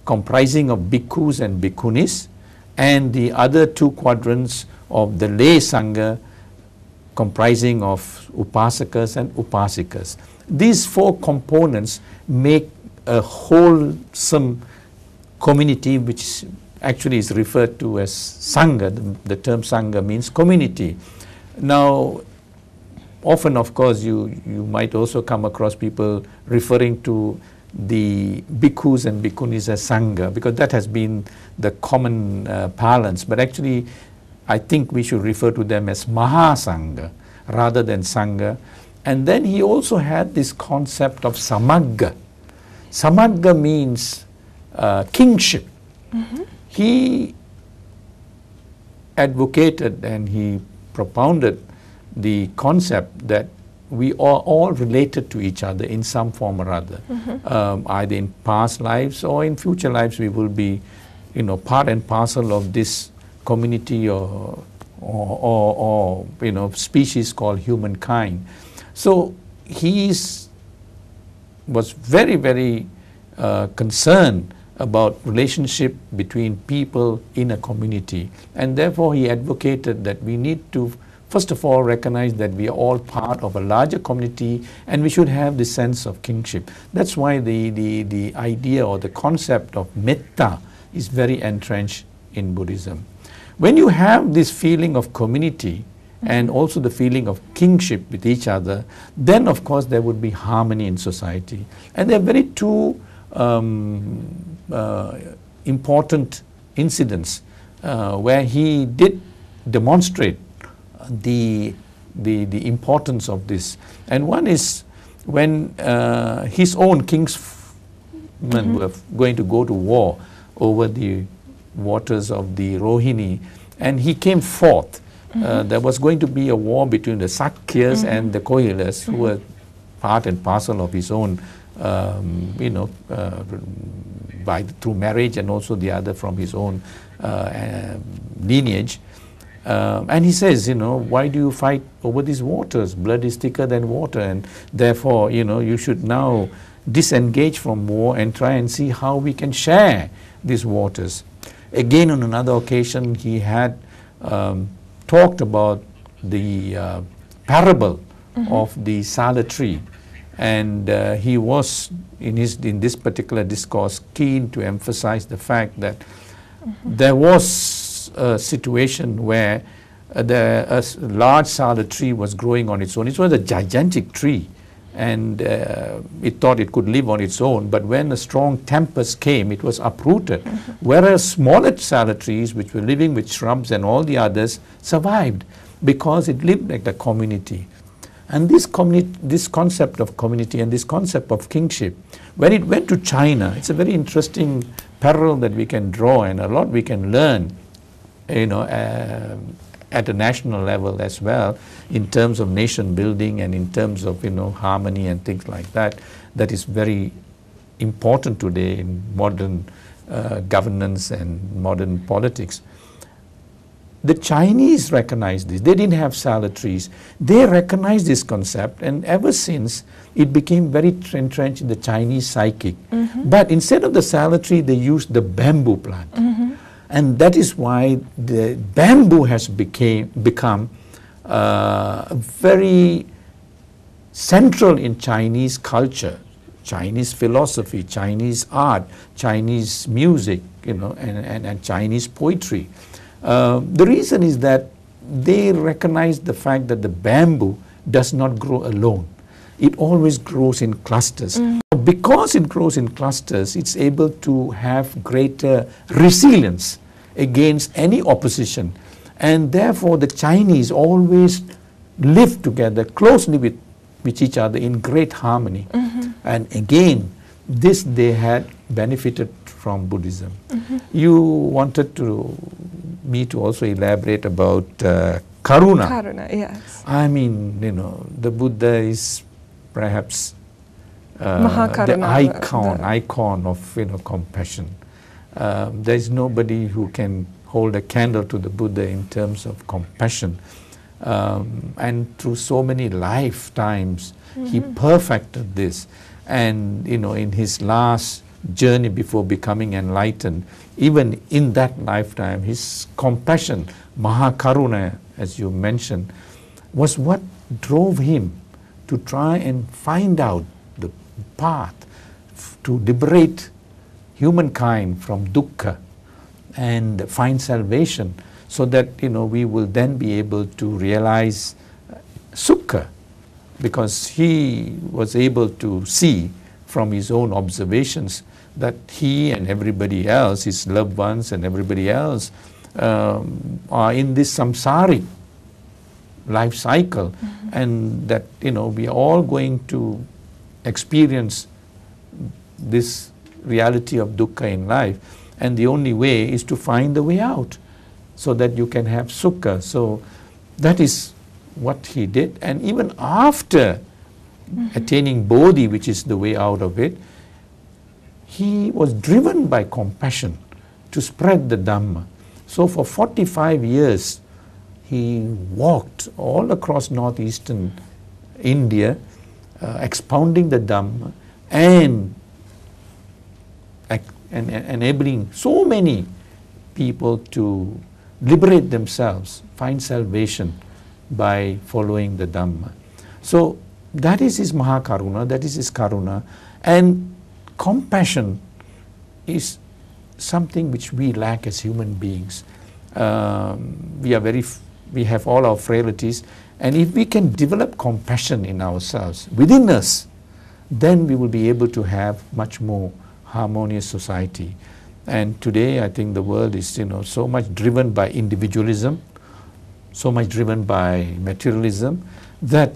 comprising of bhikkhus and bhikkhunis, and the other two quadrants of the lay Sangha comprising of upasakas and upasikas. These four components make a wholesome community, which actually is referred to as Sangha. The term Sangha means community. Now, often, of course, you might also come across people referring to the bhikkhus and bhikkhunis as Sangha, because that has been the common parlance. But actually, I think we should refer to them as Mahasangha rather than Sangha. And then he also had this concept of Samagga. Samagga means kingship. He advocated and he propounded the concept that we are all related to each other in some form or other. Either in past lives or in future lives we will be, part and parcel of this community or species called humankind. So he was very, very concerned about relationship between people in a community, and therefore he advocated that we need to first of all recognize that we are all part of a larger community and we should have this sense of kingship. That's why the idea or the concept of metta is very entrenched in Buddhism. When you have this feeling of community and also the feeling of kingship with each other, then of course there would be harmony in society. And there are very two important incidents where he did demonstrate the importance of this. And one is when his own kingsmen were going to go to war over the waters of the Rohini, and he came forth. There was going to be a war between the Sakyas and the Kohilas, who were part and parcel of his own, through marriage, and also the other from his own lineage. And he says, why do you fight over these waters? Blood is thicker than water, and therefore, you should now disengage from war and try and see how we can share these waters. Again, on another occasion, he had talked about the parable of the Sala tree, and he was in this particular discourse keen to emphasize the fact that there was a situation where a large Sala tree was growing on its own. It was a gigantic tree, and it thought it could live on its own, but when a strong tempest came, it was uprooted. Whereas smaller Sala trees, which were living with shrubs and all the others, survived because it lived like a community. And this concept of community and this concept of kingship, when it went to China, it's a very interesting parallel that we can draw, and a lot we can learn, at a national level as well, in terms of nation building and in terms of harmony and things like that. That is very important today in modern governance and modern politics. The Chinese recognized this. They didn't have Sala trees. They recognized this concept, and ever since it became very entrenched in the Chinese psychic. But instead of the Sala tree, they used the bamboo plant. And that is why the bamboo has become very central in Chinese culture, Chinese philosophy, Chinese art, Chinese music, and Chinese poetry. The reason is that they recognize the fact that the bamboo does not grow alone. It always grows in clusters. Because it grows in clusters, it's able to have greater resilience against any opposition. And therefore the Chinese always live together closely with each other in great harmony. And again, this they had benefited from Buddhism. You wanted me to also elaborate about Karuna. Karuna, yes. I mean, the Buddha is perhaps the icon of compassion. There is nobody who can hold a candle to the Buddha in terms of compassion. And through so many lifetimes, he perfected this. And in his last journey before becoming enlightened, even in that lifetime, his compassion, Mahakaruna, as you mentioned, was what drove him to try and find out the path to liberate humankind from dukkha and find salvation, so that we will then be able to realize sukha, because he was able to see from his own observations that he and everybody else, his loved ones and everybody else, are in this samsaric life cycle, and that we are all going to experience this reality of dukkha in life, and the only way is to find the way out so that you can have sukha. So that is what he did, and even after attaining bodhi, which is the way out of it, he was driven by compassion to spread the Dhamma. So for 45 years he walked all across northeastern India, expounding the Dhamma and enabling so many people to liberate themselves, find salvation by following the Dhamma. So that is his Mahakaruna, that is his Karuna, and compassion is something which we lack as human beings. We have all our frailties, and if we can develop compassion in ourselves, within us, then we will be able to have much more harmonious society. And today I think the world is so much driven by individualism, so much driven by materialism, that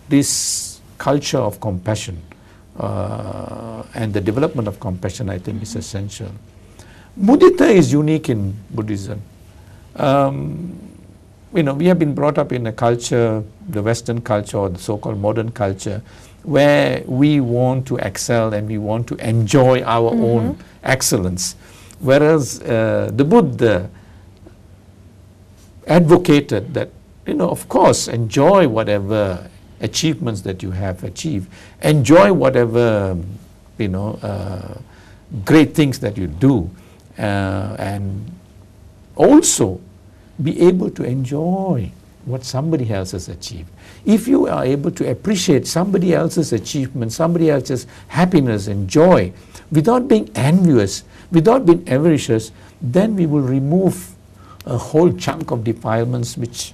this culture of compassion and the development of compassion, I think, is essential. Mudita is unique in Buddhism. We have been brought up in a culture, the Western culture or the so-called modern culture, where we want to excel and we want to enjoy our own excellence. Whereas the Buddha advocated that, of course, enjoy whatever achievements that you have achieved. Enjoy whatever, great things that you do. And also be able to enjoy what somebody else has achieved. If you are able to appreciate somebody else's achievement, somebody else's happiness and joy, without being envious, without being avaricious, then we will remove a whole chunk of defilements which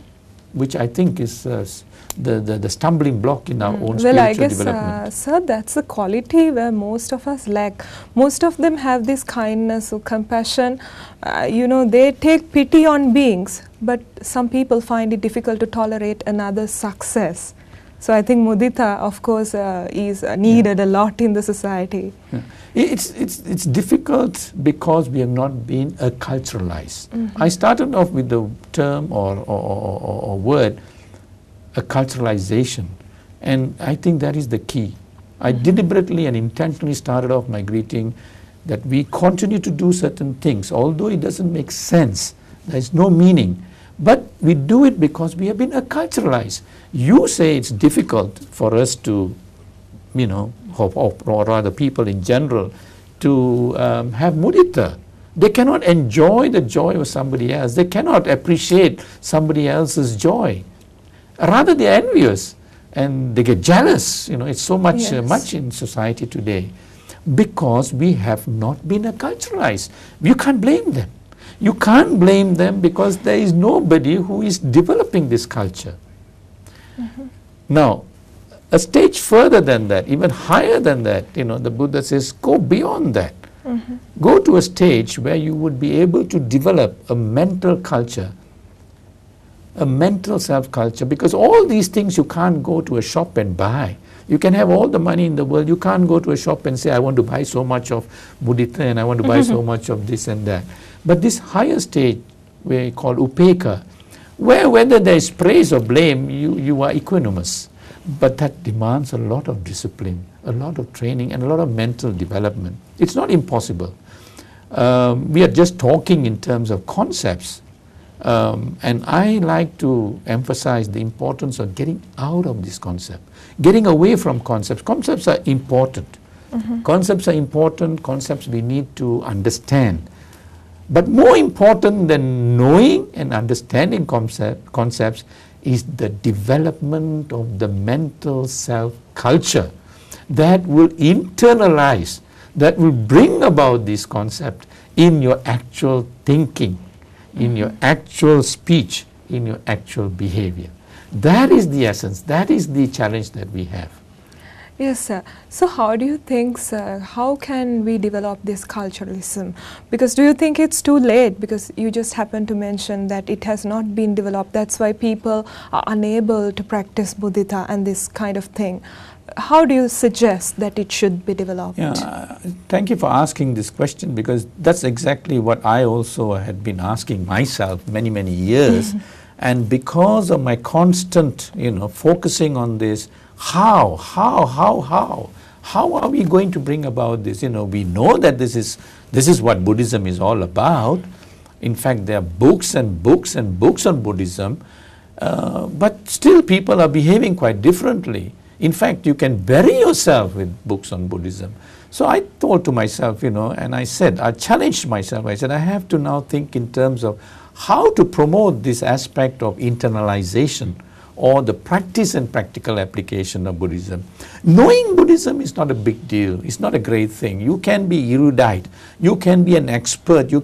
I think is the stumbling block in our own spiritual development. Sir, that's the quality where most of us lack. Most of them have this kindness or compassion. They take pity on beings, but some people find it difficult to tolerate another's success. So I think mudita, of course, is needed a lot in the society. Yeah. It's difficult because we have not been acculturalized. I started off with the term or word acculturalization, and I think that is the key. I deliberately and intentionally started off my greeting that we continue to do certain things, although it doesn't make sense, there is no meaning, but we do it because we have been acculturalized. You say it's difficult for us to, or rather people in general, to have mudita. They cannot enjoy the joy of somebody else. They cannot appreciate somebody else's joy. Rather, they are envious and they get jealous. It's so much, much in society today because we have not been acculturalized. You can't blame them. You can't blame them because there is nobody who is developing this culture. Now, a stage further than that, even higher than that, the Buddha says, go beyond that. Go to a stage where you would be able to develop a mental culture, a mental self-culture, because all these things you can't go to a shop and buy. You can have all the money in the world, you can't go to a shop and say, I want to buy so much of mudita and I want to buy so much of this and that. But this higher stage, we call upeka, where whether there is praise or blame, you are equanimous. But that demands a lot of discipline, a lot of training, and a lot of mental development. It's not impossible. We are just talking in terms of concepts. And I like to emphasize the importance of getting out of this concept, getting away from concepts. Concepts are important. Concepts are important, concepts we need to understand. But more important than knowing and understanding concepts is the development of the mental self-culture that will internalize, that will bring about this concept in your actual thinking, in your actual speech, in your actual behavior. That is the essence, that is the challenge that we have. Yes, sir. So how do you think, sir, how can we develop this culturalism? Because do you think it's too late? Because you just happened to mention that it has not been developed. That's why people are unable to practice Buddhita and this kind of thing. How do you suggest that it should be developed? Yeah, thank you for asking this question, because that's exactly what I also had been asking myself many years. And because of my constant, focusing on this, how are we going to bring about this? We know that this is what Buddhism is all about. In fact, there are books and books and books on Buddhism, but still people are behaving quite differently. In fact, you can bury yourself with books on Buddhism. So I thought to myself, and I challenged myself, I said, I have to now think in terms of how to promote this aspect of internalization, or the practice and practical application of Buddhism. Knowing Buddhism is not a big deal, it's not a great thing. You can be erudite, you can be an expert, you